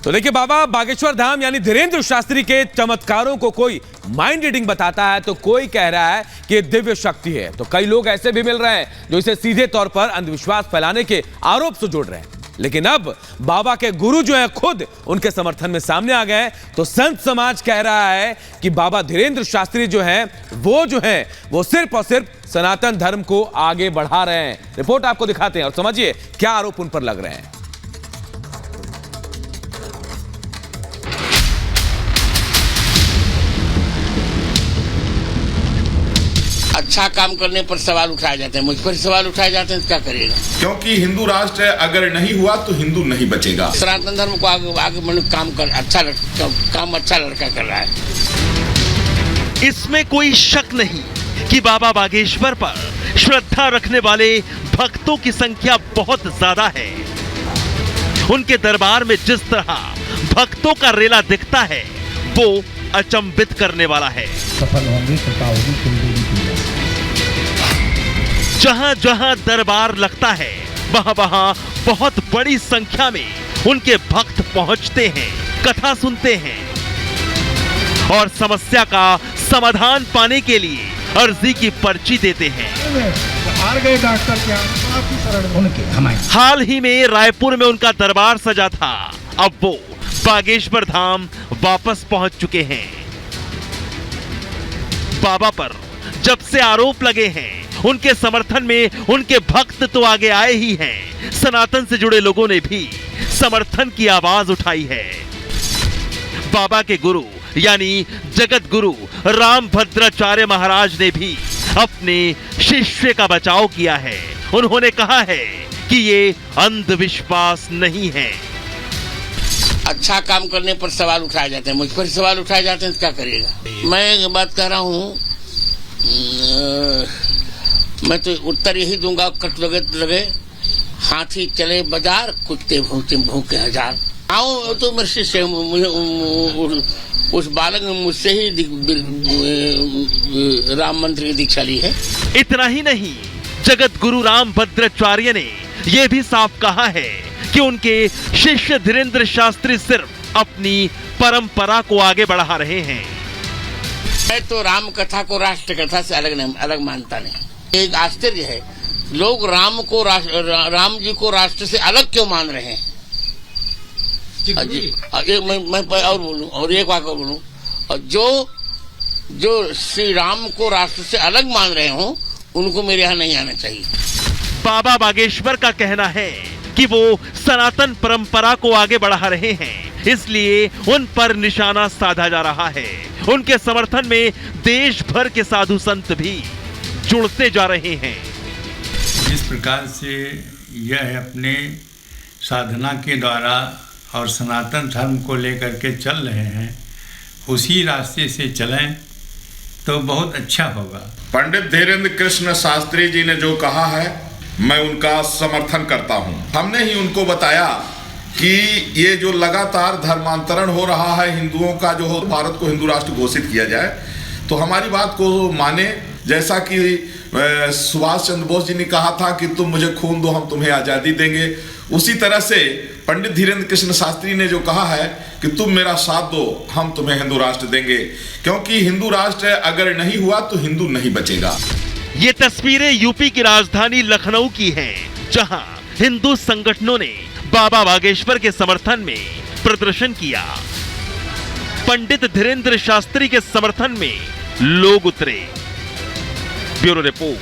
तो देखिए, बाबा बागेश्वर धाम यानी धीरेंद्र शास्त्री के चमत्कारों को कोई माइंड रीडिंग बताता है तो कोई कह रहा है कि ये दिव्य शक्ति है, तो कई लोग ऐसे भी मिल रहे हैं जो इसे सीधे तौर पर अंधविश्वास फैलाने के आरोप से जोड़ रहे हैं। लेकिन अब बाबा के गुरु जो है खुद उनके समर्थन में सामने आ गए, तो संत समाज कह रहा है कि बाबा धीरेंद्र शास्त्री जो है वो सिर्फ और सिर्फ सनातन धर्म को आगे बढ़ा रहे हैं। रिपोर्ट आपको दिखाते हैं और समझिए क्या आरोप उन पर लग रहे हैं। अच्छा काम करने पर सवाल उठाए जाते हैं, मुझ पर सवाल उठाए जाते हैं तो क्या करिएगा? क्योंकि हिंदू राष्ट्र अगर नहीं हुआ तो हिंदू नहीं बचेगा। सनातन धर्म को आगे काम अच्छा लड़का कर रहा है। इसमें कोई शक नहीं कि बाबा बागेश्वर पर श्रद्धा रखने वाले भक्तों की संख्या बहुत ज्यादा है। उनके दरबार में जिस तरह भक्तों का रेला दिखता है वो अचंभित करने वाला है। सफल होंगे, कृपा होगी, कुंडली की। जहां जहां दरबार लगता है वहां वहां बहुत बड़ी संख्या में उनके भक्त पहुंचते हैं, कथा सुनते हैं और समस्या का समाधान पाने के लिए अर्जी की पर्ची देते हैं। हार गए डॉक्टर क्या काफी शरण उनके हमारे। हाल ही में रायपुर में उनका दरबार सजा था, अब वो बागेश्वर धाम वापस पहुंच चुके हैं। बाबा पर जब से आरोप लगे हैं उनके समर्थन में उनके भक्त तो आगे आए ही हैं, सनातन से जुड़े लोगों ने भी समर्थन की आवाज उठाई है। बाबा के गुरु यानी जगत गुरु रामभद्राचार्य महाराज ने भी अपने शिष्य का बचाव किया है। उन्होंने कहा है कि ये अंधविश्वास नहीं है। अच्छा काम करने पर सवाल उठाए जाते हैं, मुझ पर सवाल उठाए जाते हैं तो क्या करिएगा? मैं एक बात कह रहा हूँ, मैं तो उत्तर यही दूंगा, कट लगे हाथी चले बाजार, कुत्ते भूखे हजार। आओ तो मेरे शिष्य, उस बालक ने मुझसे ही राम मंत्र की दीक्षा ली है। इतना ही नहीं, जगत गुरु रामभद्राचार्य ने यह भी साफ कहा है कि उनके शिष्य धीरेंद्र शास्त्री सिर्फ अपनी परंपरा को आगे बढ़ा रहे हैं। मैं तो राम कथा को राष्ट्र कथा से अलग मानता नहीं। एक आश्चर्य है, लोग राम जी को राष्ट्र से अलग क्यों मान रहे हैं? मैं और बोलूं, और एक बात और बोलूं, और जो श्री राम को राष्ट्र से अलग मान रहे हो उनको मेरे यहाँ नहीं आना चाहिए। बाबा बागेश्वर का कहना है कि वो सनातन परंपरा को आगे बढ़ा रहे हैं, इसलिए उन पर निशाना साधा जा रहा है। उनके समर्थन में देश भर के साधु संत भी जुड़ते जा रहे हैं। जिस प्रकार से यह अपने साधना के द्वारा और सनातन धर्म को लेकर के चल रहे हैं, उसी रास्ते से चलें तो बहुत अच्छा होगा। पंडित धीरेंद्र कृष्ण शास्त्री जी ने जो कहा है मैं उनका समर्थन करता हूं। हमने ही उनको बताया कि ये जो लगातार धर्मांतरण हो रहा है हिंदुओं का, जो भारत को हिंदू राष्ट्र घोषित किया जाए, तो हमारी बात को माने। जैसा कि सुभाष चंद्र बोस जी ने कहा था कि तुम मुझे खून दो हम तुम्हें आज़ादी देंगे, उसी तरह से पंडित धीरेंद्र कृष्ण शास्त्री ने जो कहा है कि तुम मेरा साथ दो हम तुम्हें हिंदू राष्ट्र देंगे, क्योंकि हिंदू राष्ट्र अगर नहीं हुआ तो हिंदू नहीं बचेगा। ये तस्वीरें यूपी की राजधानी लखनऊ की हैं, जहां हिंदू संगठनों ने बाबा बागेश्वर के समर्थन में प्रदर्शन किया। पंडित धीरेंद्र शास्त्री के समर्थन में लोग उतरे। Bureau report.